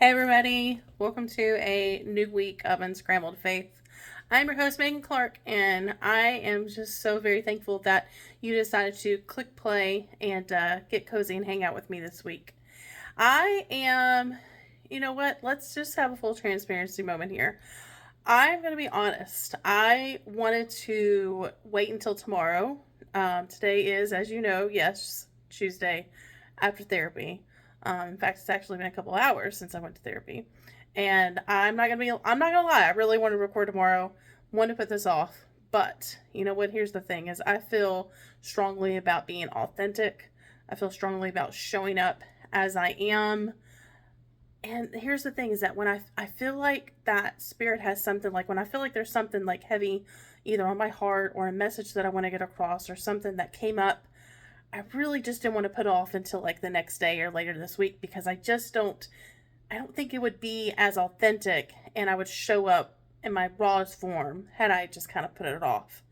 Hey everybody, welcome to a new week of Unscrambled Faith. I'm your host Megan Clark, and I am just so very thankful that you decided to click play and get cozy and hang out with me this week. I am, you know what, let's just have a full transparency moment here. I'm going to be honest, I wanted to wait until tomorrow. Today is, as you know, yes, Tuesday after therapy. In fact, it's actually been a couple hours since I went to therapy. And I'm not gonna lie, I really want to record tomorrow, want to put this off. But, you know what, here's the thing is I feel strongly about being authentic. I feel strongly about showing up as I am. And here's the thing is that when I feel like that spirit has something, like when I feel like there's something like heavy either on my heart or a message that I want to get across or something that came up, I really just didn't want to put off until like the next day or later this week because I don't think it would be as authentic and I would show up in my rawest form had I just kind of put it off.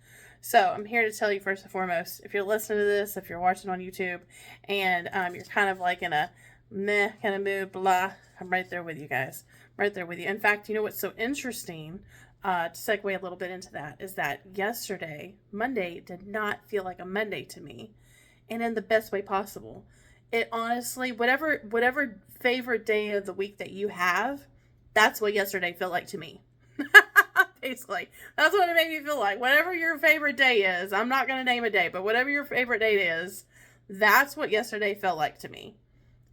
So I'm here to tell you first and foremost, if you're listening to this, if you're watching on YouTube and you're kind of like in a meh kind of mood, blah, I'm right there with you guys. I'm right there with you. In fact, you know what's so interesting, to segue a little bit into that, is that yesterday, Monday, did not feel like a Monday to me. And in the best way possible. It honestly, whatever favorite day of the week that you have, that's what yesterday felt like to me. Basically, that's what it made me feel like. Whatever your favorite day is, I'm not going to name a day, but whatever your favorite day is, that's what yesterday felt like to me.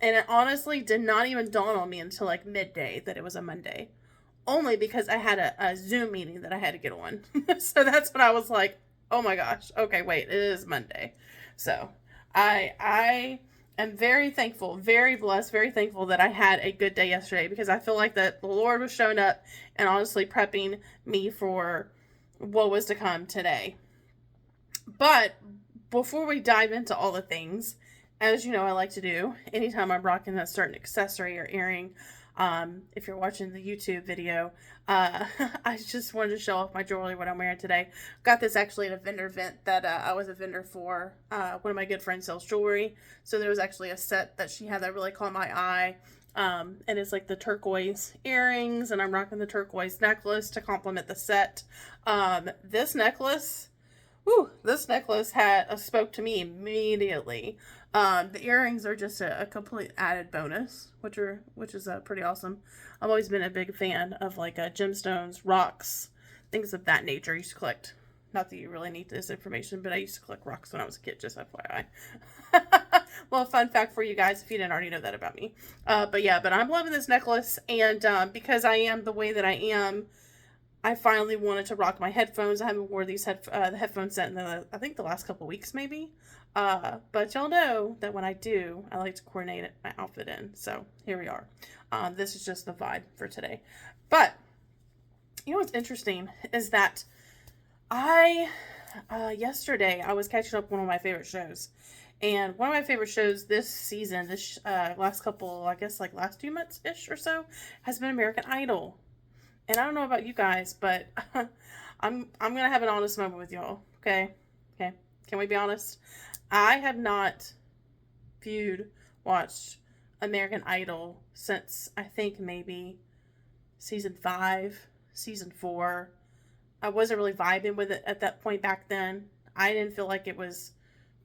And it honestly did not even dawn on me until like midday that it was a Monday. Only because I had a Zoom meeting that I had to get on. So that's when I was like, oh my gosh, okay, wait, it is Monday. So I am very thankful, very blessed, very thankful that I had a good day yesterday because I feel like that the Lord was showing up and honestly prepping me for what was to come today. But before we dive into all the things, as you know, I like to do anytime I'm rocking a certain accessory or earring. If you're watching the YouTube video, I just wanted to show off my jewelry, what I'm wearing today. Got this actually at a vendor event that I was a vendor for. One of my good friends sells jewelry, so there was actually a set that she had that really caught my eye. And it's like the turquoise earrings, and I'm rocking the turquoise necklace to complement the set. This necklace, this necklace had spoke to me immediately. The earrings are just a complete added bonus, which is pretty awesome. I've always been a big fan of like gemstones, rocks, things of that nature. I used to collect. Not that you really need this information, but I used to collect rocks when I was a kid. Just FYI. Well, fun fact for you guys if you didn't already know that about me. But I'm loving this necklace, and because I am the way that I am, I finally wanted to rock my headphones. I haven't wore these the headphones set in I think the last couple weeks maybe. But y'all know that when I do, I like to coordinate my outfit in. So here we are. This is just the vibe for today. But you know what's interesting is that yesterday I was catching up on one of my favorite shows. And one of my favorite shows this season, this last couple, I guess like last 2 months-ish or so, has been American Idol. And I don't know about you guys, but I'm gonna have an honest moment with y'all. Okay? Can we be honest? I have not watched American Idol since I think maybe season 5, season 4. I wasn't really vibing with it at that point back then. I didn't feel like it was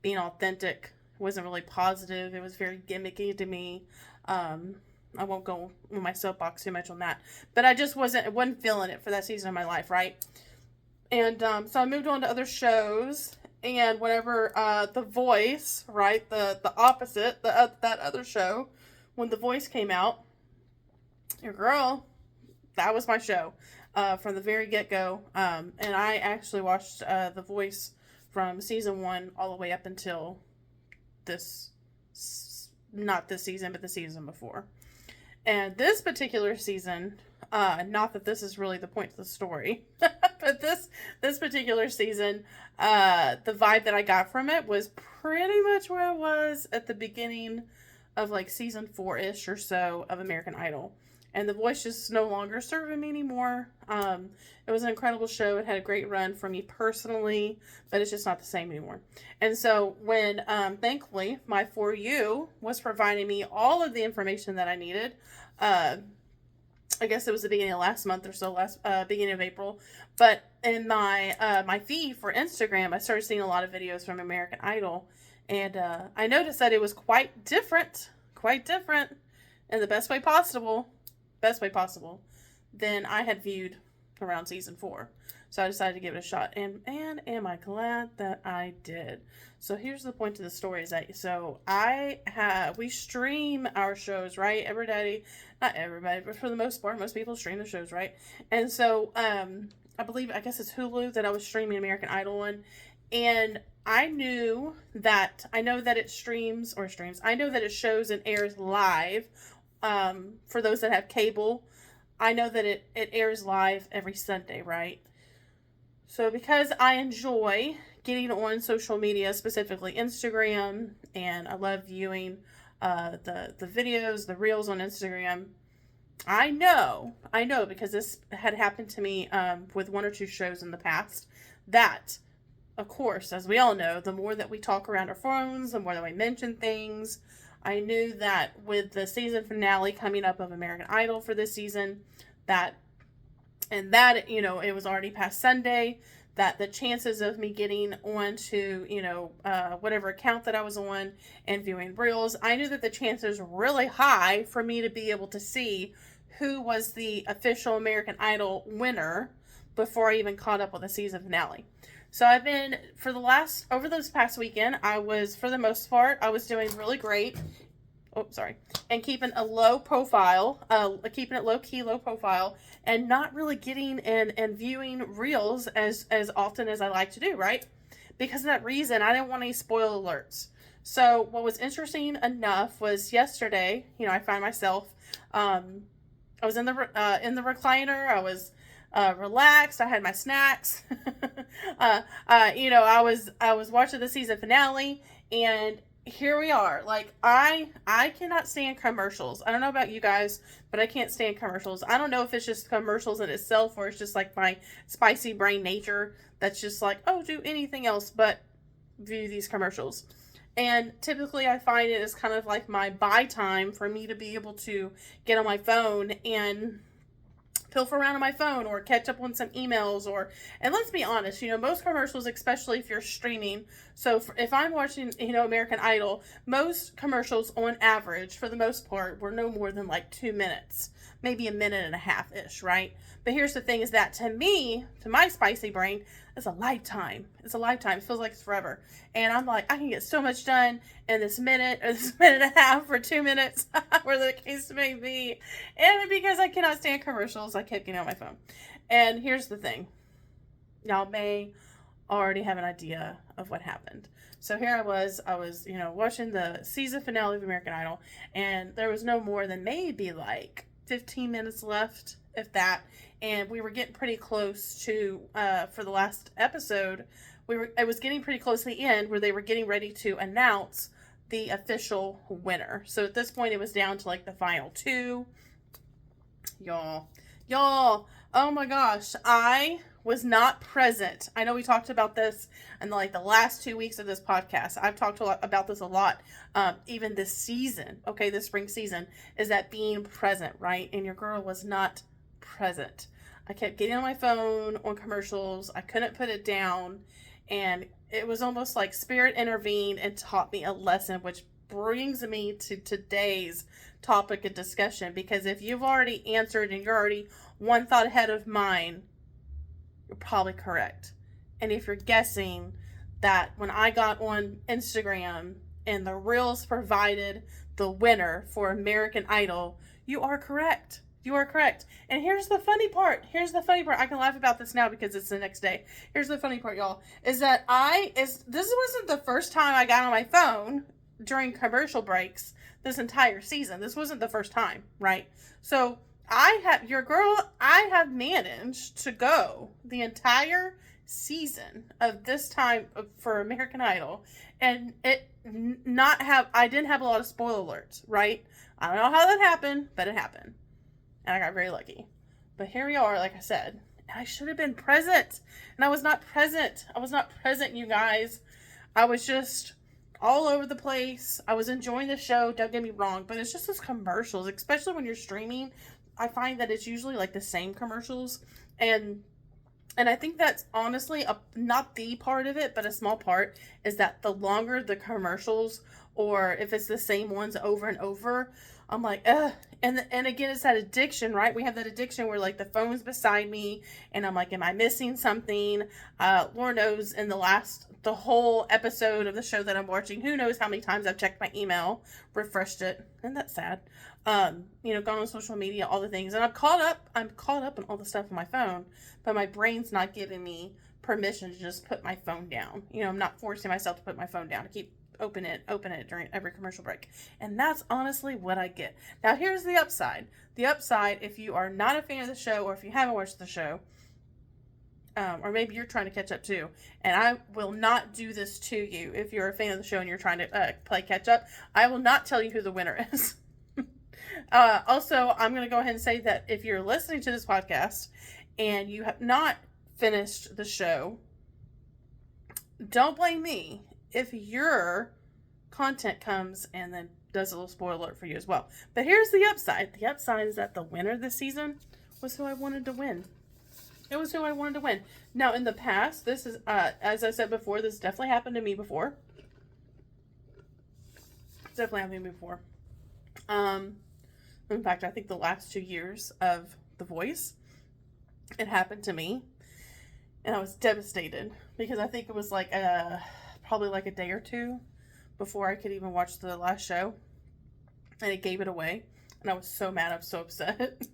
being authentic. It wasn't really positive. It was very gimmicky to me. I won't go with my soapbox too much on that. But I just wasn't feeling it for that season of my life, right? And so I moved on to other shows. And whenever The Voice, right, the opposite, that other show, when The Voice came out, your girl, that was my show from the very get-go. And I actually watched The Voice from season 1 all the way up until not this season, but the season before. And this particular season, not that this is really the point of the story, but this particular season, the vibe that I got from it was pretty much where I was at the beginning of like season 4-ish or so of American Idol. And The Voice just no longer serving me anymore. It was an incredible show. It had a great run for me personally, but it's just not the same anymore. And so when, thankfully, my For You was providing me all of the information that I needed uh, I guess it was the beginning of last month or so, beginning of April. But in my feed for Instagram, I started seeing a lot of videos from American Idol, and I noticed that it was quite different, in the best way possible, than I had viewed around season 4. So I decided to give it a shot, and man, am I glad that I did. So here's the point of the story: is that we stream our shows, right? Everybody, not everybody, but for the most part, most people stream the shows, right? And so I guess it's Hulu that I was streaming American Idol on, and I know that it I know that it shows and airs live. For those that have cable, I know that it airs live every Sunday, right? So because I enjoy getting on social media, specifically Instagram, and I love viewing the videos, the reels on Instagram, I know because this had happened to me with 1 or 2 shows in the past, that, of course, as we all know, the more that we talk around our phones, the more that we mention things. I knew that with the season finale coming up of American Idol for this season, that it was already past Sunday, that the chances of me getting onto, whatever account that I was on and viewing reels, I knew that the chances were really high for me to be able to see who was the official American Idol winner before I even caught up with the season finale. So I've been, over this past weekend, for the most part, I was doing really great. And keeping a low profile, keeping it low key, low profile, and not really getting and viewing reels as often as I like to do, right? Because of that reason, I didn't want any spoiler alerts. So what was interesting enough was yesterday, I found myself, I was in the recliner, I was relaxed, I had my snacks, I was watching the season finale, and here we are. Like, I cannot stand commercials. I don't know about you guys, but I can't stand commercials. I don't know if it's just commercials in itself, or it's just like my spicy brain nature that's just like, oh, do anything else but view these commercials. And typically I find it is kind of like my buy time for me to be able to get on my phone and pilfer around on my phone or catch up on some emails, and let's be honest, most commercials, especially if you're streaming. So if I'm watching, American Idol, most commercials on average, for the most part, were no more than like 2 minutes, maybe a minute and a half ish, right? But here's the thing, is that to me, to my spicy brain, it's a lifetime. It's a lifetime. It feels like it's forever. And I'm like, I can get so much done in this minute, or this minute and a half, or 2 minutes, where the case may be. And because I cannot stand commercials, I kept getting on my phone. And here's the thing. Y'all may already have an idea of what happened. So here I was, watching the season finale of American Idol, and there was no more than maybe like 15 minutes left, if that. And we were getting pretty close to, for the last episode, I was getting pretty close to the end where they were getting ready to announce the official winner. So at this point, it was down to like the final 2. Y'all, oh my gosh, I was not present. I know we talked about this in like the last 2 weeks of this podcast. I've talked about this a lot, even this season, this spring season, is that being present, right? And your girl was not present. I kept getting on my phone on commercials. I couldn't put it down, and it was almost like Spirit intervened and taught me a lesson, which brings me to today's topic of discussion. Because if you've already answered and you're already one thought ahead of mine, you're probably correct. And if you're guessing that when I got on Instagram and the reels provided the winner for American Idol, you are correct. You are correct. And here's the funny part. I can laugh about this now because it's the next day. Here's the funny part, y'all, is that this wasn't the first time I got on my phone during commercial breaks this entire season. This wasn't the first time, right? So I have managed to go the entire season of this time for American Idol, and I didn't have a lot of spoiler alerts, right? I don't know how that happened, but it happened. And I got very lucky. But here we are, like I said. And I should have been present. And I was not present. You guys. I was just all over the place. I was enjoying the show, don't get me wrong, but it's just those commercials, especially when you're streaming. I find that it's usually like the same commercials, and I think that's honestly not the part of it, but a small part is that the longer the commercials, or if it's the same ones over and over, I'm like, ugh. And again, it's that addiction, right? We have that addiction where like the phone's beside me, and I'm like, am I missing something? Lord knows, in the whole episode of the show that I'm watching, who knows how many times I've checked my email, refreshed it, and that's sad. Gone on social media, all the things, and I'm caught up on all the stuff on my phone, but my brain's not giving me permission to just put my phone down. I'm not forcing myself to put my phone down. I keep open it during every commercial break, and that's honestly what I get. Now here's the upside. If you are not a fan of the show, or if you haven't watched the show, or maybe you're trying to catch up too, and I will not do this to you. If you're a fan of the show and you're trying to play catch up, I will not tell you who the winner is. Also, I'm going to go ahead and say that if you're listening to this podcast and you have not finished the show, don't blame me if your content comes and then does a little spoiler alert for you as well. But here's the upside. The upside is that the winner this season was who I wanted to win. It was who I wanted to win. Now, in the past, this is, as I said before, this definitely happened to me before. It's definitely happened to me before. In fact, I think the last 2 years of The Voice, it happened to me. And I was devastated because I think it was like probably like a day or two before I could even watch the last show. And it gave it away. And I was so mad. I was so upset.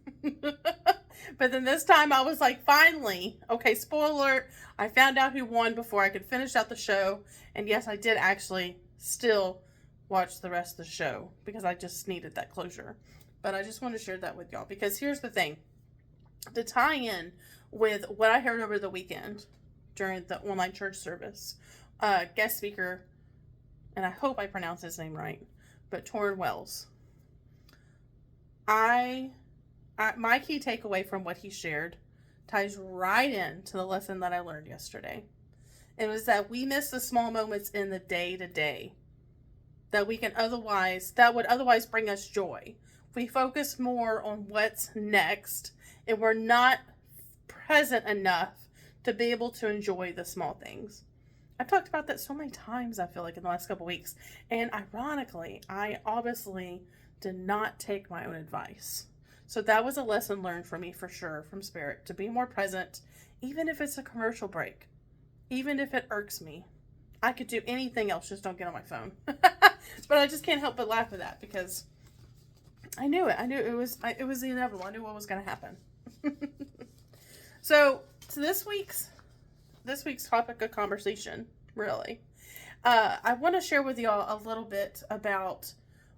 But then this time I was like, finally, okay, spoiler alert, I found out who won before I could finish out the show. And yes, I did actually still watch the rest of the show because I just needed that closure. But I just want to share that with y'all because here's the thing. To tie in with what I heard over the weekend during the online church service, guest speaker, and I hope I pronounce his name right, but Torrin Wells. My key takeaway from what he shared ties right into the lesson that I learned yesterday. It was that we miss the small moments in the day-to-day that would otherwise bring us joy. We focus more on what's next, and we're not present enough to be able to enjoy the small things. I've talked about that so many times, I feel like, in the last couple weeks. And ironically, I obviously did not take my own advice. So that was a lesson learned for me, for sure, from Spirit, to be more present, even if it's a commercial break, even if it irks me. I could do anything else, just don't get on my phone. But I just can't help but laugh at that because I knew it. I knew it was the inevitable. I knew what was going to happen. So this week's topic of conversation, really, I want to share with y'all a little bit about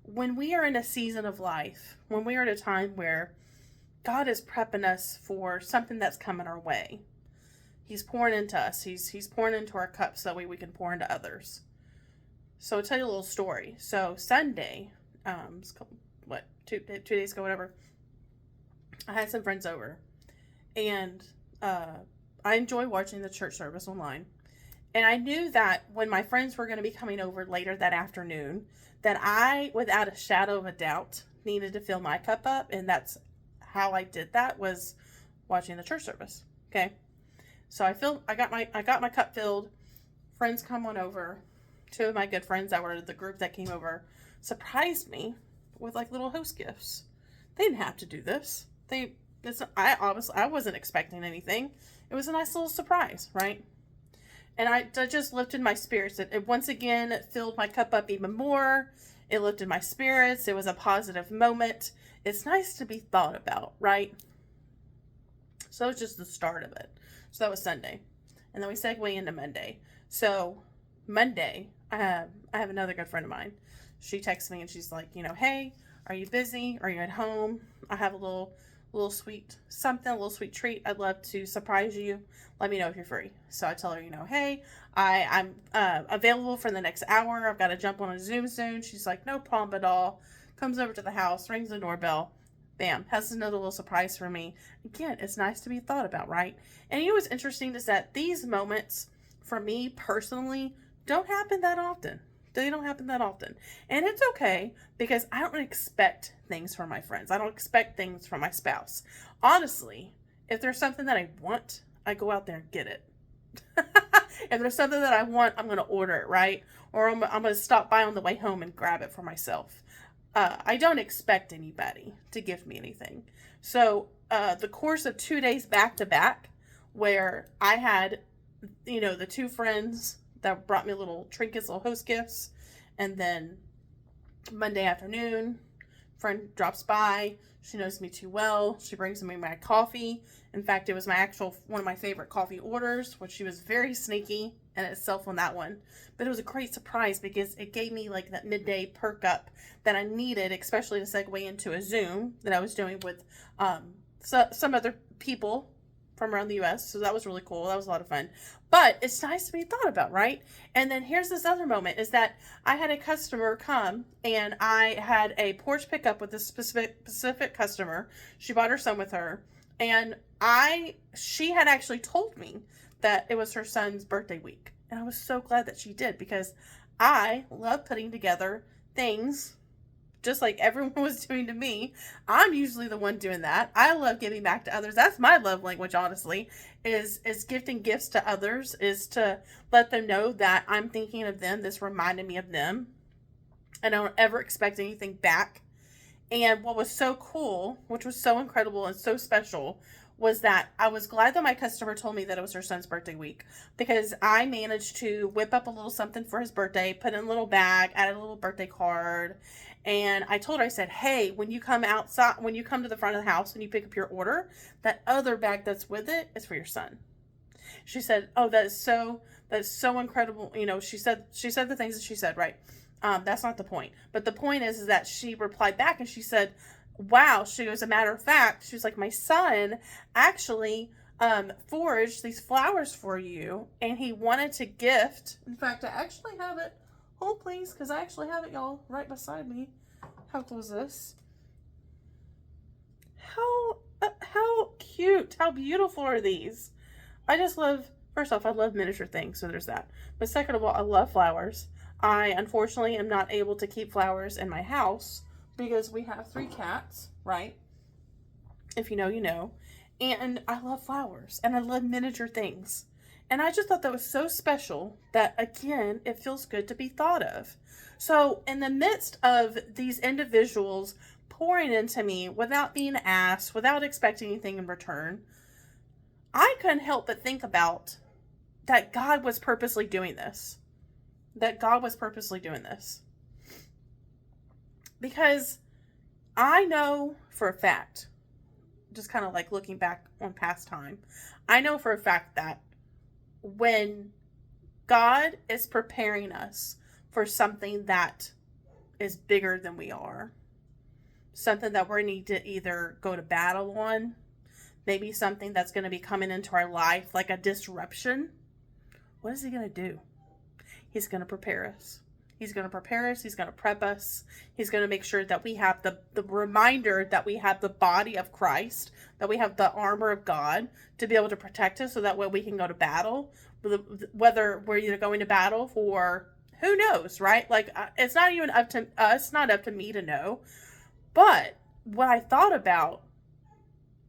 when we are in a season of life, when we are at a time where God is prepping us for something that's coming our way. He's pouring into us. He's pouring into our cups so that way we can pour into others. So I'll tell you a little story. So Sunday, two days ago, whatever, I had some friends over, and I enjoy watching the church service online. And I knew that when my friends were going to be coming over later that afternoon, that I, without a shadow of a doubt, needed to fill my cup up. And that's how I did that, was watching the church service. Okay. So I got my cup filled. Friends come on over. Two of my good friends that were the group that came over surprised me with like little host gifts. They didn't have to do this. I wasn't expecting anything. It was a nice little surprise, right? And I just lifted my spirits. It once again filled my cup up even more. It lifted my spirits. It was a positive moment. It's nice to be thought about, right? So it was just the start of it. So that was Sunday. And then we segue into Monday. So Monday, I have another good friend of mine. She texts me and she's like, hey, are you busy? Are you at home? I have a little sweet treat. I'd love to surprise you. Let me know if you're free. So I tell her, hey, I'm available for the next hour. I've got to jump on a Zoom soon. She's like, no problem at all. Comes over to the house, rings the doorbell. Bam, has another little surprise for me. Again, it's nice to be thought about, right? And what's interesting is that these moments, for me personally, don't happen that often. They don't happen that often. And it's okay because I don't expect things from my friends. I don't expect things from my spouse. Honestly, if there's something that I want, I go out there and get it. If there's something that I want, I'm going to order it, right? Or I'm going to stop by on the way home and grab it for myself. I don't expect anybody to give me anything. So the course of 2 days back to back, where I had, the two friends that brought me little trinkets, little host gifts, and then Monday afternoon, friend drops by. She knows me too well. She brings me my coffee. In fact, it was one of my favorite coffee orders, which she was very sneaky in itself on that one. But it was a great surprise because it gave me like that midday perk up that I needed, especially to segue into a Zoom that I was doing with some other people from around the U.S. So that was really cool. That was a lot of fun. But it's nice to be thought about, right? And then here's this other moment is that I had a customer come and I had a porch pickup with a specific customer. She brought her son with her. And she had actually told me that it was her son's birthday week. And I was so glad that she did because I love putting together things just like everyone was doing to me. I'm usually the one doing that. I love giving back to others. That's my love language, honestly, is gifting gifts to others, is to let them know that I'm thinking of them. This reminded me of them. And I don't ever expect anything back. And what was so cool, which was so incredible and so special, was that I was glad that my customer told me that it was her son's birthday week because I managed to whip up a little something for his birthday, put in a little bag, added a little birthday card. And I told her, I said, hey, when you come outside, when you come to the front of the house and you pick up your order, that other bag that's with it is for your son. She said, oh, that's so incredible. She said the things that she said, right? That's not the point. But the point is that she replied back and she said, wow, she goes, a matter of fact, she was like, my son actually foraged these flowers for you and he wanted to gift. In fact, I actually have it. Hold please, because I actually have it, y'all, right beside me. How cool is this? How cute, how beautiful are these? I just love, first off, I love miniature things, so there's that. But second of all, I love flowers. I, unfortunately, am not able to keep flowers in my house because we have 3 cats, right? If you know, you know. And I love flowers, and I love miniature things. And I just thought that was so special that, again, it feels good to be thought of. So in the midst of these individuals pouring into me without being asked, without expecting anything in return, I couldn't help but think about that God was purposely doing this. That God was purposely doing this. Because I know for a fact, just kind of like looking back on past time, I know for a fact that when God is preparing us for something that is bigger than we are, something that we need to either go to battle on, maybe something that's going to be coming into our life like a disruption, what is he going to do? He's going to prepare us. He's going to prepare us. He's going to prep us. He's going to make sure that we have the reminder that we have the body of Christ, that we have the armor of God to be able to protect us so that way we can go to battle. Whether we're either going to battle for, who knows, right? Like, it's not even up to us, not up to me to know. But what I thought about,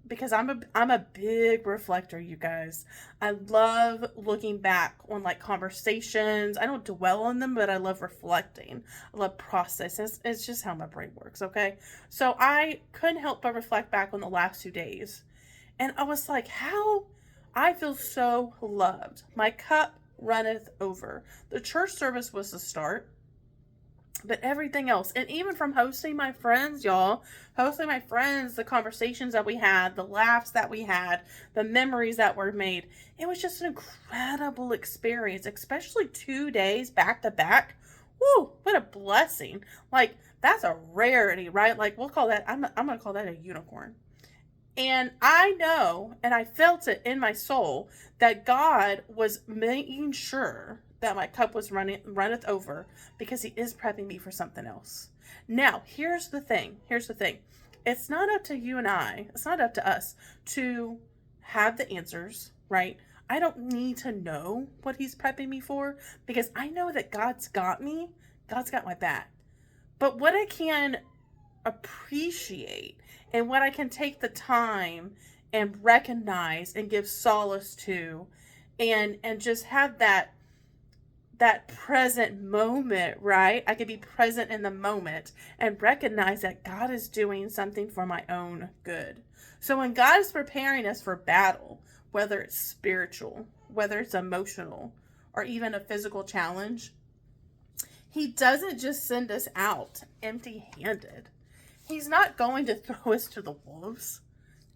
because I'm a big reflector, you guys. I love looking back on like conversations. I don't dwell on them, but I love reflecting. I love processes. It's just how my brain works, okay? So I couldn't help but reflect back on the last 2 days. And I was like, how I feel so loved. My cup runneth over. The church service was the start. But everything else, and even from hosting my friends, y'all, the conversations that we had, the laughs that we had, the memories that were made, it was just an incredible experience, especially 2 days back to back. Woo, what a blessing. Like, that's a rarity, right? Like, we'll call that, I'm going to call that a unicorn. And I know, and I felt it in my soul, that God was making sure that my cup was runneth over because he is prepping me for something else. Now, here's the thing. It's not up to you and I. It's not up to us to have the answers, right? I don't need to know what he's prepping me for because I know that God's got me God's got my back. But what I can appreciate and what I can take the time and recognize and give solace to and just have that present moment, right? I can be present in the moment and recognize that God is doing something for my own good. So when God is preparing us for battle, whether it's spiritual, whether it's emotional, or even a physical challenge, He doesn't just send us out empty-handed. He's not going to throw us to the wolves.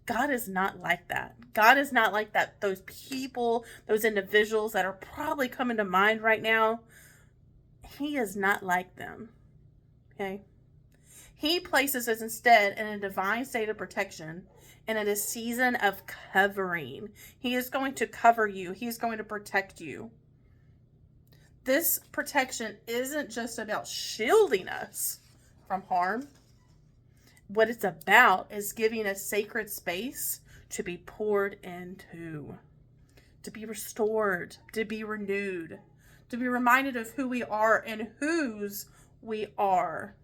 God is not like that. God is not like that. Those people, those individuals that are probably coming to mind right now, He is not like them. Okay? He places us instead in a divine state of protection and in a season of covering. He is going to cover you. He's going to protect you. This protection isn't just about shielding us from harm. What it's about is giving a sacred space to be poured into, to be restored, to be renewed, to be reminded of who we are and whose we are.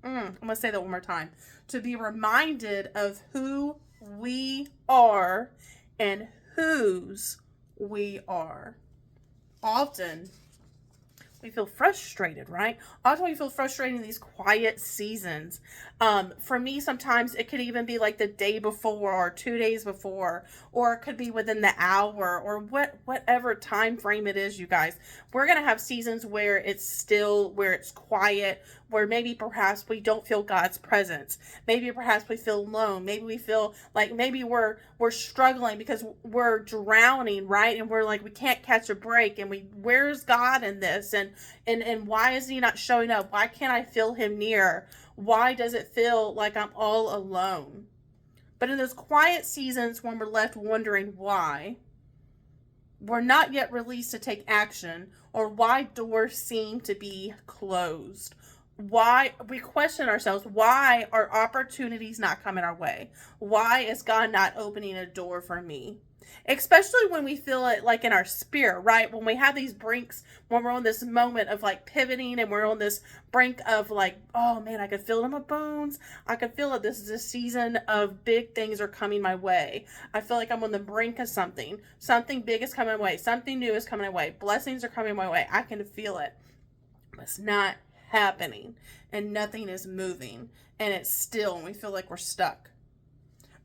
I'm going to say that one more time. To be reminded of who we are and whose we are. Often, we feel frustrated, right? Often we feel frustrated in these quiet seasons. For me, sometimes it could even be like the day before or 2 days before, or it could be within the hour or whatever time frame it is, you guys. We're going to have seasons where it's still, where it's quiet, where maybe perhaps we don't feel God's presence. Maybe perhaps we feel alone. Maybe we feel like maybe we're struggling because we're drowning, right? And we're like, we can't catch a break. And where's God in this? And why is He not showing up? Why can't I feel Him near? Why does it feel like I'm all alone? But in those quiet seasons when we're left wondering why, we're not yet released to take action, or why doors seem to be closed. Why we question ourselves, why are opportunities not coming our way? Why is God not opening a door for me? Especially when we feel it like in our spirit, right? When we have these brinks, when we're on this moment of like pivoting and we're on this brink of like, oh man, I can feel it in my bones. I can feel it. This is a season of big things are coming my way. I feel like I'm on the brink of something. Something big is coming my way. Something new is coming my way. Blessings are coming my way. I can feel it. But it's not happening and nothing is moving and it's still and we feel like we're stuck.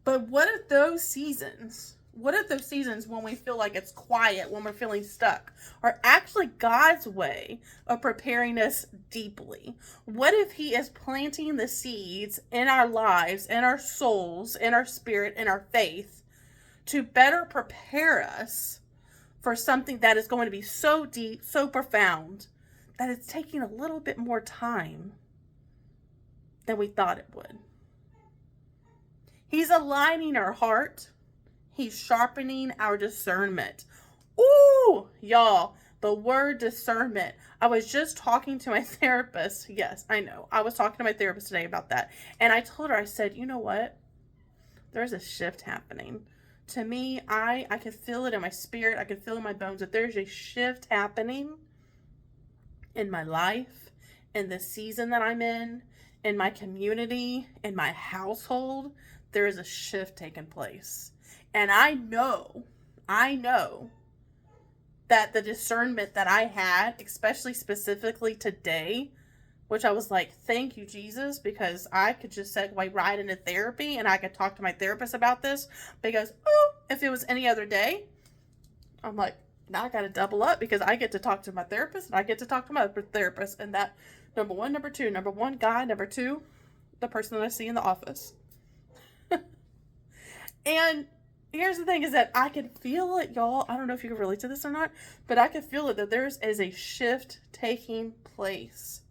But what if those seasons when we feel like it's quiet, when we're feeling stuck, are actually God's way of preparing us deeply? What if He is planting the seeds in our lives, in our souls, in our spirit, in our faith to better prepare us for something that is going to be so deep, so profound, that it's taking a little bit more time than we thought it would? He's aligning our heart. He's sharpening our discernment. Ooh, y'all, the word discernment. I was just talking to my therapist. Yes, I know. I was talking to my therapist today about that. And I told her, I said, you know what? There's a shift happening. To me, I could feel it in my spirit. I could feel it in my bones that there's a shift happening in my life, in the season that I'm in my community, in my household. There is a shift taking place. And I know that the discernment that I had, especially specifically today, which I was like, thank you, Jesus, because I could just segue right into therapy and I could talk to my therapist about this, because, if it was any other day, I'm like, now I got to double up because I get to talk to my therapist and I get to talk to my other therapist. And that, number one, God, number two, the person that I see in the office. And here's the thing is that I can feel it, y'all. I don't know if you can relate to this or not, but I can feel it that there is a shift taking place.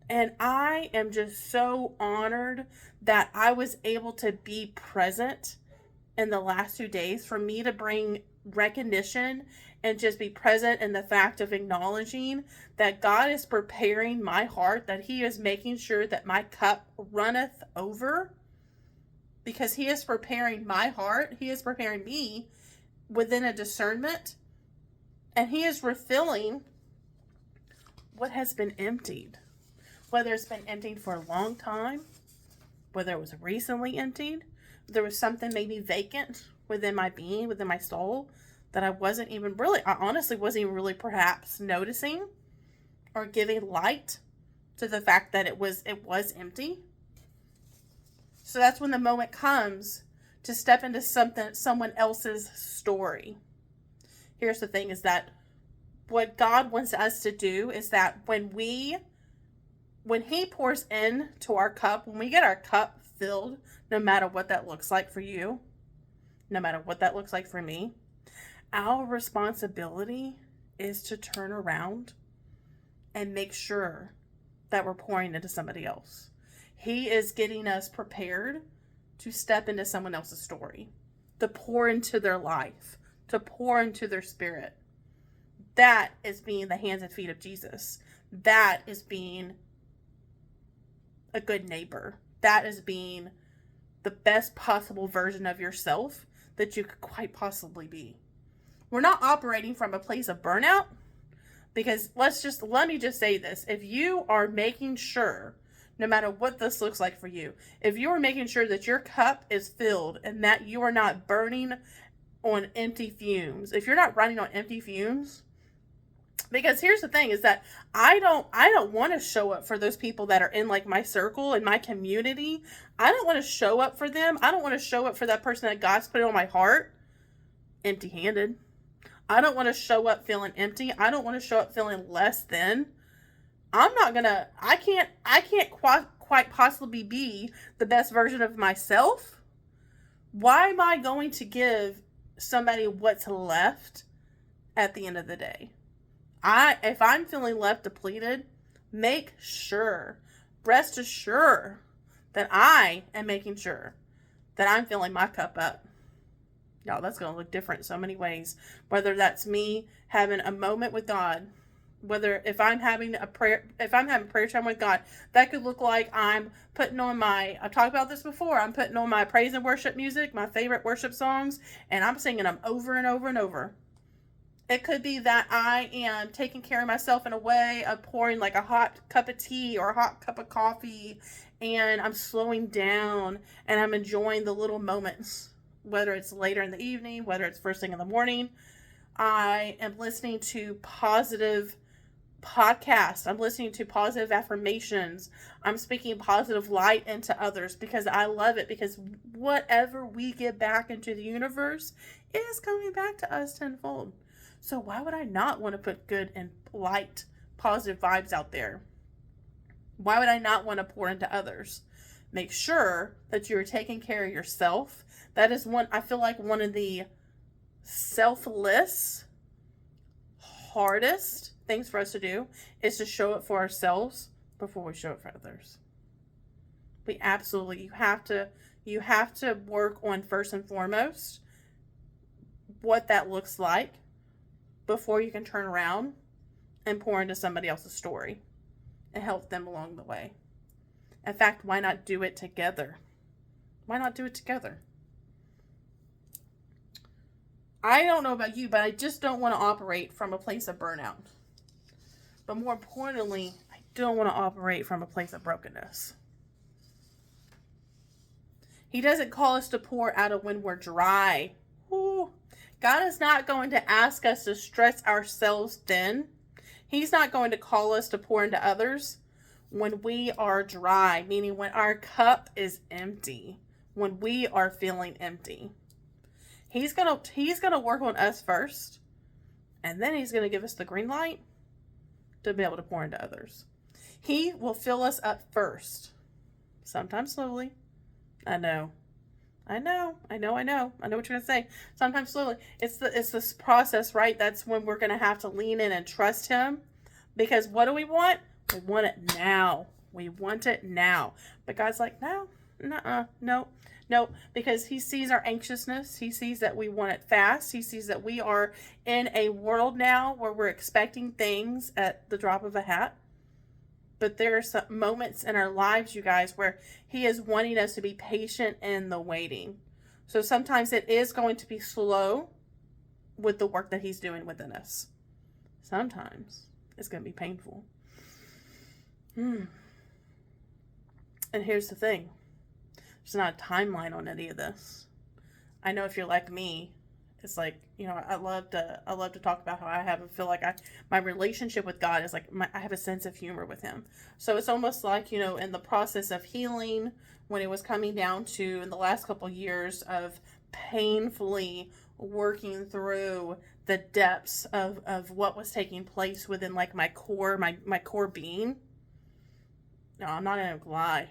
And I am just so honored that I was able to be present in the last 2 days, for me to bring recognition and just be present in the fact of acknowledging that God is preparing my heart, that He is making sure that my cup runneth over. Because He is preparing my heart. He is preparing me within a discernment. And He is refilling what has been emptied. Whether it's been emptied for a long time, whether it was recently emptied, there was something maybe vacant within my being, within my soul, that I honestly wasn't even really perhaps noticing or giving light to the fact that it was empty. So that's when the moment comes to step into someone else's story. Here's the thing, is that what God wants us to do is that when he pours into our cup, when we get our cup filled, no matter what that looks like for you, no matter what that looks like for me, our responsibility is to turn around and make sure that we're pouring into somebody else. He is getting us prepared to step into someone else's story, to pour into their life, to pour into their spirit. That is being the hands and feet of Jesus. That is being a good neighbor. That is being the best possible version of yourself that you could quite possibly be. We're not operating from a place of burnout, because let me just say this. If you are making sure, no matter what this looks like for you, if you are making sure that your cup is filled and that you are not burning on empty fumes, if you're not running on empty fumes, because here's the thing, is that I don't want to show up for those people that are in like my circle and my community. I don't want to show up for them. I don't want to show up for that person that God's put on my heart empty-handed. I don't want to show up feeling empty. I don't want to show up feeling less than. I can't quite possibly be the best version of myself. Why am I going to give somebody what's left at the end of the day? If I'm feeling left depleted, rest assured that I am making sure that I'm filling my cup up. Y'all, that's going to look different in so many ways. Whether that's me having a moment with God, if I'm having prayer time with God, that could look like I'm putting on I've talked about this before, I'm putting on my praise and worship music, my favorite worship songs, and I'm singing them over and over and over. It could be that I am taking care of myself in a way of pouring like a hot cup of tea or a hot cup of coffee, and I'm slowing down and I'm enjoying the little moments, whether it's later in the evening, whether it's first thing in the morning. I am listening to positive podcasts. I'm listening to positive affirmations. I'm speaking positive light into others because I love it, because whatever we get back into the universe is coming back to us tenfold. So why would I not want to put good and light, positive vibes out there? Why would I not want to pour into others? Make sure that you're taking care of yourself. That is I feel like one of the selfless, hardest things for us to do is to show up for ourselves before we show up for others. You have to work on, first and foremost, what that looks like before you can turn around and pour into somebody else's story and help them along the way. In fact, why not do it together? Why not do it together? I don't know about you, but I just don't want to operate from a place of burnout. But more importantly, I don't want to operate from a place of brokenness. He doesn't call us to pour out of when we're dry. Ooh. God is not going to ask us to stretch ourselves thin. He's not going to call us to pour into others when we are dry, meaning when our cup is empty, when we are feeling empty. He's gonna work on us first, and then he's gonna give us the green light to be able to pour into others. He will fill us up first, sometimes slowly. I know what you're gonna say. Sometimes slowly. It's this process, right? That's when we're gonna have to lean in and trust him, because what do we want? We want it now. But God's like, no, because he sees our anxiousness. He sees that we want it fast. He sees that we are in a world now where we're expecting things at the drop of a hat. But there are some moments in our lives, you guys, where he is wanting us to be patient in the waiting. So sometimes it is going to be slow with the work that he's doing within us. Sometimes it's going to be painful. And here's the thing. There's not a timeline on any of this. I know if you're like me, it's like, I love to talk about how feel like my relationship with God is like I have a sense of humor with him. So it's almost like, in the process of healing, when it was coming down to in the last couple of years of painfully working through the depths of what was taking place within like my core being. No, I'm not gonna lie.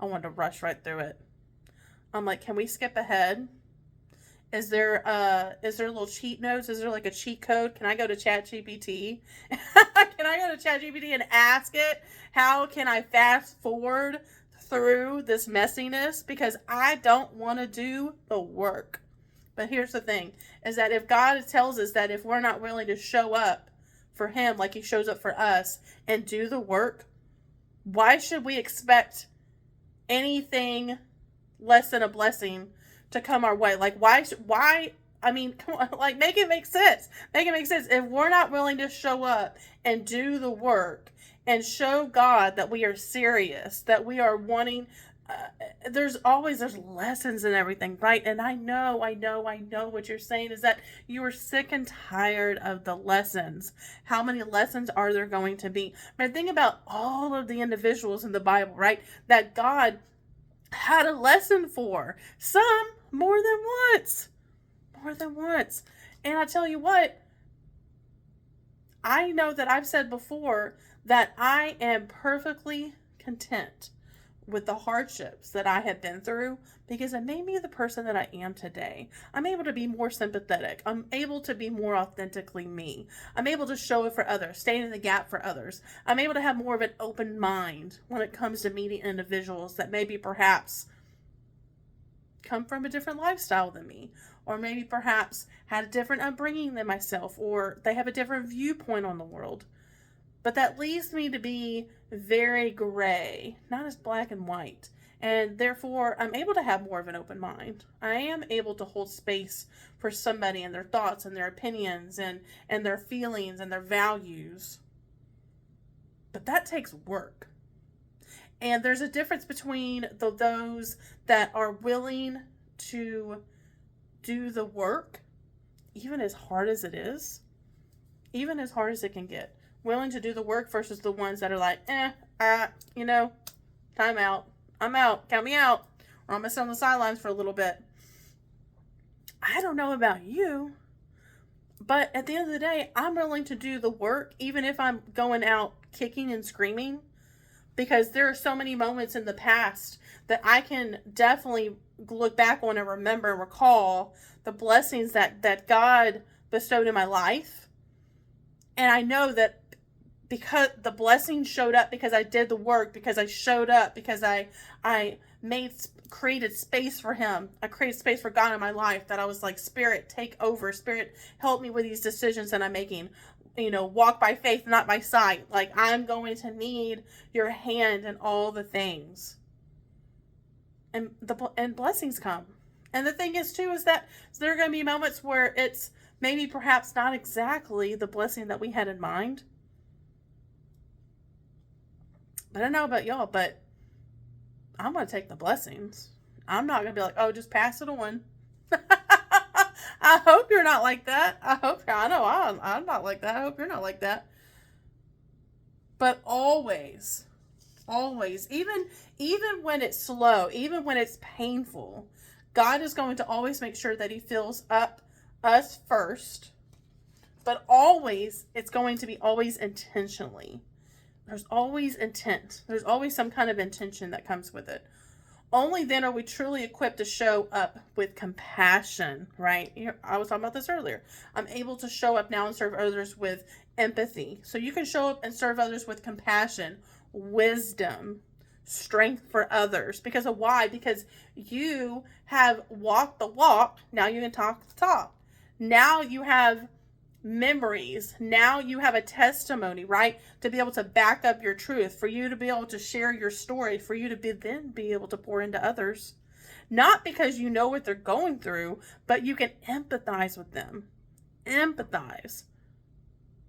I wanted to rush right through it. I'm like, can we skip ahead? Is there little cheat notes? Is there like a cheat code? Can I go to ChatGPT? Can I go to ChatGPT and ask it how can I fast forward through this messiness? Because I don't want to do the work. But here's the thing, is that if God tells us that if we're not willing to show up for him like he shows up for us and do the work, why should we expect anything less than a blessing to come our way? Like, why, I mean, come on, like, make it make sense. Make it make sense. If we're not willing to show up and do the work and show God that we are serious, that we are wanting, there's lessons and everything, right? And I know what you're saying is that you are sick and tired of the lessons. How many lessons are there going to be? I mean, think about all of the individuals in the Bible, right? That God had a lesson for. Some more than once. And I tell you what, I know that I've said before that I am perfectly content with the hardships that I have been through because it made me the person that I am today. I'm able to be more sympathetic. I'm able to be more authentically me. I'm able to show it for others, stand in the gap for others. I'm able to have more of an open mind when it comes to meeting individuals that maybe perhaps come from a different lifestyle than me, or maybe perhaps had a different upbringing than myself, or they have a different viewpoint on the world. But that leads me to be very gray, not as black and white. And therefore, I'm able to have more of an open mind. I am able to hold space for somebody and their thoughts and their opinions and their feelings and their values. But that takes work. And there's a difference between those that are willing to do the work, even as hard as it is, even as hard as it can get. Willing to do the work versus the ones that are like, time out. I'm out. Count me out. Or I'm going to sit on the sidelines for a little bit. I don't know about you, but at the end of the day, I'm willing to do the work, even if I'm going out kicking and screaming, because there are so many moments in the past that I can definitely look back on and remember and recall the blessings that God bestowed in my life. And I know that because the blessings showed up because I did the work, because I showed up, because I created space for him. I created space for God in my life, that I was like, Spirit, take over. Spirit, help me with these decisions that I'm making. Walk by faith, not by sight. Like, I'm going to need your hand in all the things. And blessings come. And the thing is, too, is that there are going to be moments where it's maybe perhaps not exactly the blessing that we had in mind. I don't know about y'all, but I'm going to take the blessings. I'm not going to be like, oh, just pass it on. I hope you're not like that. I'm not like that. I hope you're not like that. But always, even when it's slow, even when it's painful, God is going to always make sure that he fills up us first. But always, it's going to be always intentionally. There's always intent. There's always some kind of intention that comes with it. Only then are we truly equipped to show up with compassion, right? I was talking about this earlier. I'm able to show up now and serve others with empathy. So you can show up and serve others with compassion, wisdom, strength for others. Because of why? Because you have walked the walk. Now you can talk the talk. Now you have memories. Now you have a testimony, right? To be able to back up your truth, for you to be able to share your story, for you to then be able to pour into others. Not because you know what they're going through, but you can empathize with them. Empathize.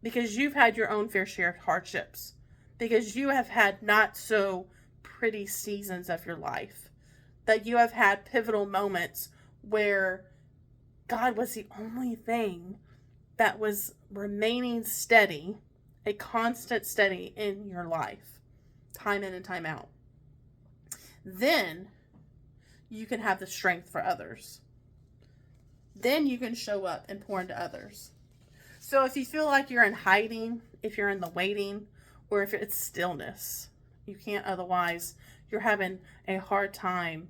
Because you've had your own fair share of hardships. because you have had not so pretty seasons of your life, that you have had pivotal moments where God was the only thing that was remaining steady, a constant steady in your life, time in and time out. Then you can have the strength for others. Then you can show up and pour into others. So if you feel like you're in hiding, if you're in the waiting, or if it's stillness, you can't otherwise, you're having a hard time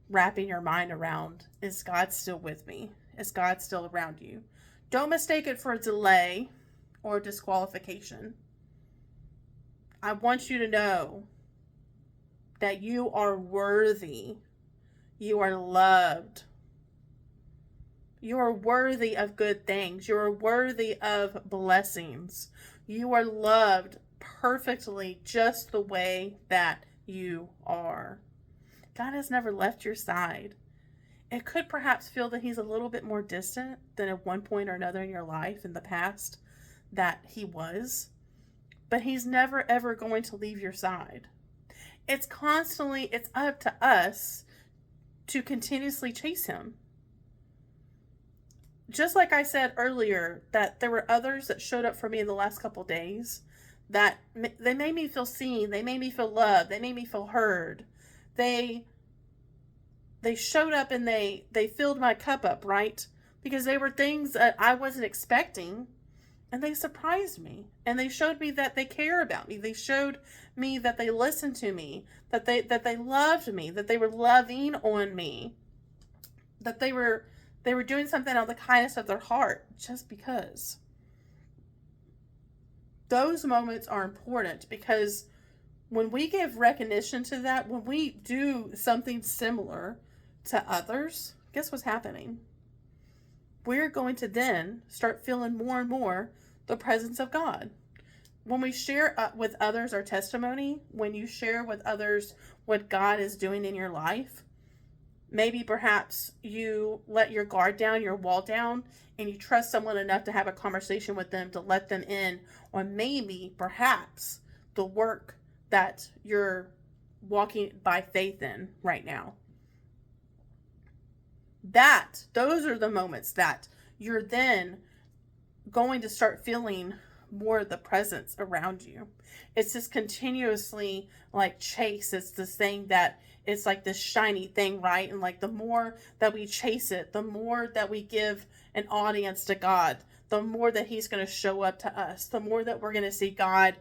wrapping your mind around, is God still with me? Is God still around you? Don't mistake it for a delay or disqualification. I want you to know that you are worthy. You are loved. You are worthy of good things. You are worthy of blessings. You are loved perfectly just the way that you are. God has never left your side. It could perhaps feel that he's a little bit more distant than at one point or another in your life in the past that he was, but he's never ever going to leave your side. It's up to us to continuously chase him. Just like I said earlier, that there were others that showed up for me in the last couple days that they made me feel seen, they made me feel loved, they made me feel heard. They showed up and they filled my cup up, right? Because they were things that I wasn't expecting, and they surprised me, and they showed me that they care about me. They showed me that they listened to me, that they loved me, that they were loving on me, that they were doing something out of the kindness of their heart just because. Those moments are important, because when we give recognition to that, when we do something similar to others, guess what's happening? We're going to then start feeling more and more the presence of God. When we share with others our testimony, when you share with others what God is doing in your life, maybe perhaps you let your guard down, your wall down, and you trust someone enough to have a conversation with them to let them in on maybe, perhaps, the work that you're walking by faith in right now. Those are the moments that you're then going to start feeling more of the presence around you. It's just continuously like chase. It's this thing that it's like this shiny thing, right? And like the more that we chase it, the more that we give an audience to God, the more that he's going to show up to us, the more that we're going to see God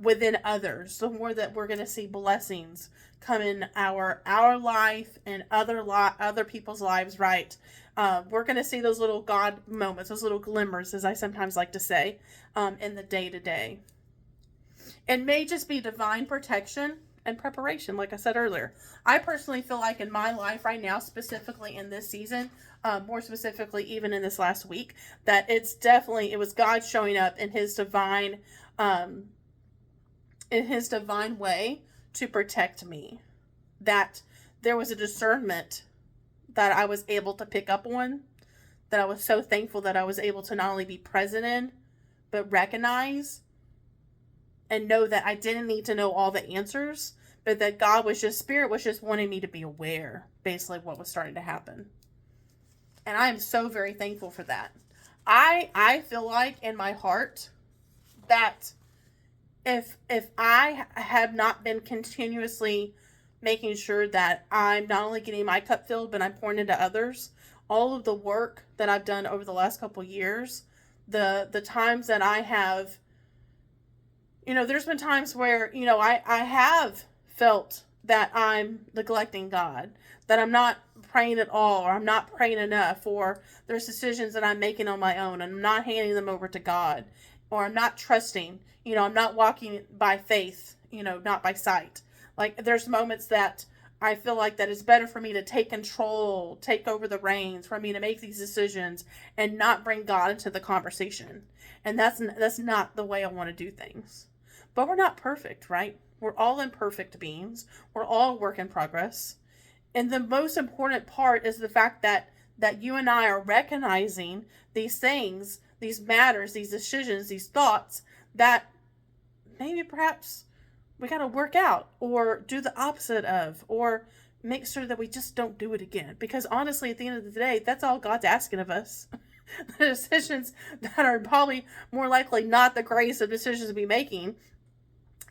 within others, the more that we're going to see blessings come in our life and other people's lives, right? We're going to see those little God moments, those little glimmers, as I sometimes like to say, in the day-to-day. It may just be divine protection and preparation, like I said earlier. I personally feel like in my life right now, specifically in this season, more specifically even in this last week, that it was God showing up in his divine way to protect me. That there was a discernment that I was able to pick up on, that I was so thankful that I was able to not only be present in, but recognize and know that I didn't need to know all the answers, but that Spirit was just wanting me to be aware, basically, of what was starting to happen. And I am so very thankful for that. I feel like in my heart that if I have not been continuously making sure that I'm not only getting my cup filled, but I'm pouring into others, all of the work that I've done over the last couple years, the times that I have, there's been times where, I have felt that I'm neglecting God, that I'm not praying at all, or I'm not praying enough, or there's decisions that I'm making on my own and I'm not handing them over to God, or I'm not trusting, I'm not walking by faith, not by sight. Like there's moments that I feel like that it's better for me to take control, take over the reins, for me to make these decisions and not bring God into the conversation. And that's not the way I want to do things. But we're not perfect, right? We're all imperfect beings. We're all work in progress. And the most important part is the fact that you and I are recognizing these things, these matters, these decisions, these thoughts that maybe perhaps we got to work out or do the opposite of, or make sure that we just don't do it again. Because honestly, at the end of the day, that's all God's asking of us. The decisions that are probably more likely not the greatest of decisions to be making,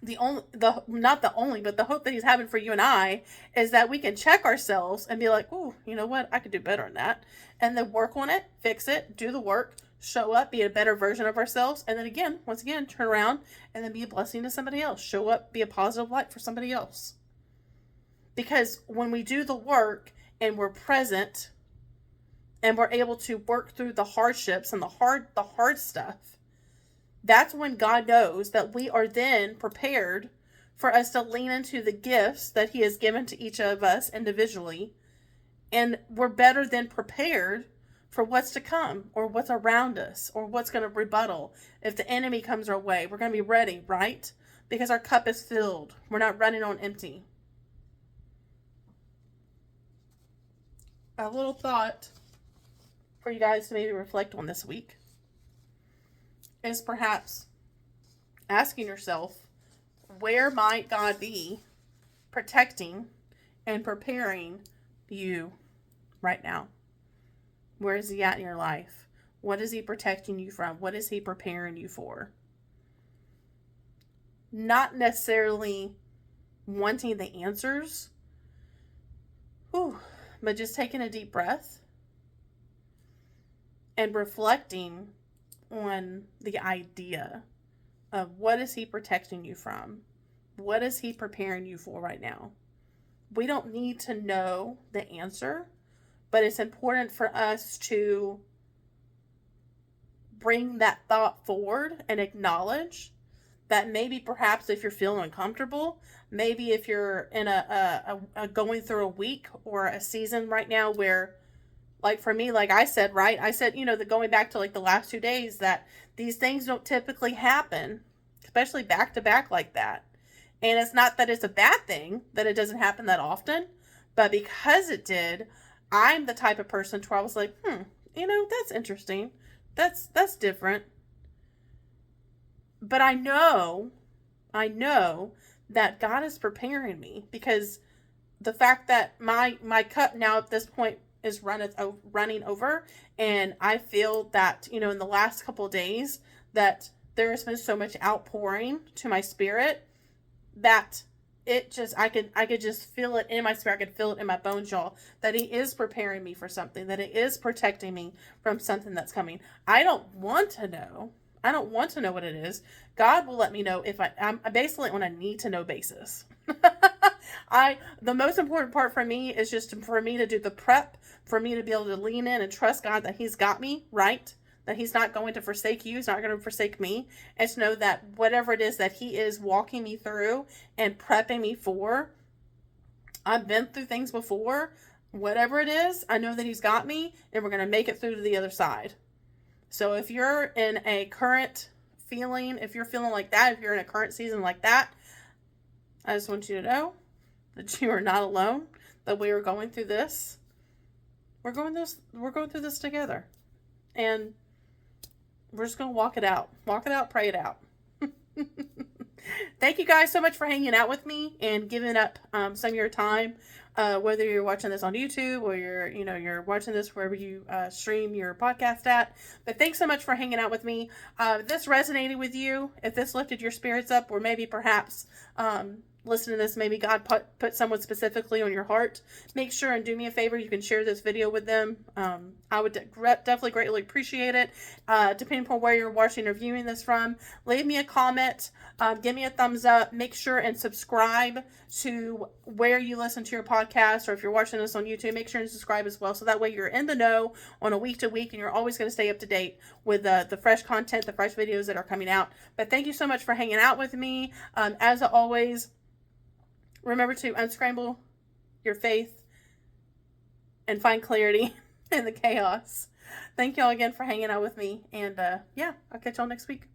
not the only, but the hope that he's having for you and I is that we can check ourselves and be like, oh, you know what? I could do better than that. And then work on it, fix it, do the work, show up, be a better version of ourselves. And then again, once again, turn around and then be a blessing to somebody else. Show up, be a positive light for somebody else. Because when we do the work and we're present and we're able to work through the hardships and the hard stuff, that's when God knows that we are then prepared for us to lean into the gifts that he has given to each of us individually. And we're better than prepared for what's to come, or what's around us, or what's going to rebuttal. If the enemy comes our way, we're going to be ready, right? Because our cup is filled. We're not running on empty. A little thought for you guys to maybe reflect on this week is perhaps asking yourself, where might God be protecting and preparing you right now? Where is he at in your life? What is he protecting you from? What is he preparing you for? Not necessarily wanting the answers, but just taking a deep breath and reflecting on the idea of what is he protecting you from? What is he preparing you for right now? We don't need to know the answer, but it's important for us to bring that thought forward and acknowledge that maybe perhaps if you're feeling uncomfortable, maybe if you're in a going through a week or a season right now where, like for me, like I said, right? I said, the going back to like the last 2 days, that these things don't typically happen, especially back to back like that. And it's not that it's a bad thing that it doesn't happen that often, but because it did, I'm the type of person to where I was like, that's interesting. That's different. But I know that God is preparing me, because the fact that my cup now at this point is running over, and I feel that, in the last couple of days that there has been so much outpouring to my spirit that it just, I could just feel it in my spirit. I could feel it in my bones, y'all, that he is preparing me for something, that it is protecting me from something that's coming. I don't want to know what it is. God will let me know if I'm basically on a need to know basis. The most important part for me is just for me to do the prep, for me to be able to lean in and trust God that he's got me, right? That he's not going to forsake you. He's not going to forsake me. And to know that whatever it is that he is walking me through and prepping me for, I've been through things before. Whatever it is, I know that he's got me, and we're going to make it through to the other side. So if you're in a current feeling, if you're feeling like that, if you're in a current season like that, I just want you to know that you are not alone, that we are going through this. We're going through this together. And we're just going to walk it out, pray it out. Thank you guys so much for hanging out with me and giving up some of your time, whether you're watching this on YouTube or you're watching this wherever you stream your podcast at. But thanks so much for hanging out with me. If this resonated with you, if this lifted your spirits up, or maybe perhaps listening to this, maybe God put someone specifically on your heart, make sure and do me a favor. You can share this video with them. I would definitely greatly appreciate it. Depending upon where you're watching or viewing this from, leave me a comment. Give me a thumbs up. Make sure and subscribe to where you listen to your podcast, or if you're watching this on YouTube, make sure and subscribe as well. So that way you're in the know on a week to week, and you're always going to stay up to date with the fresh content, the fresh videos that are coming out. But thank you so much for hanging out with me. As always, remember to unscramble your faith and find clarity in the chaos. Thank y'all again for hanging out with me. And I'll catch y'all next week.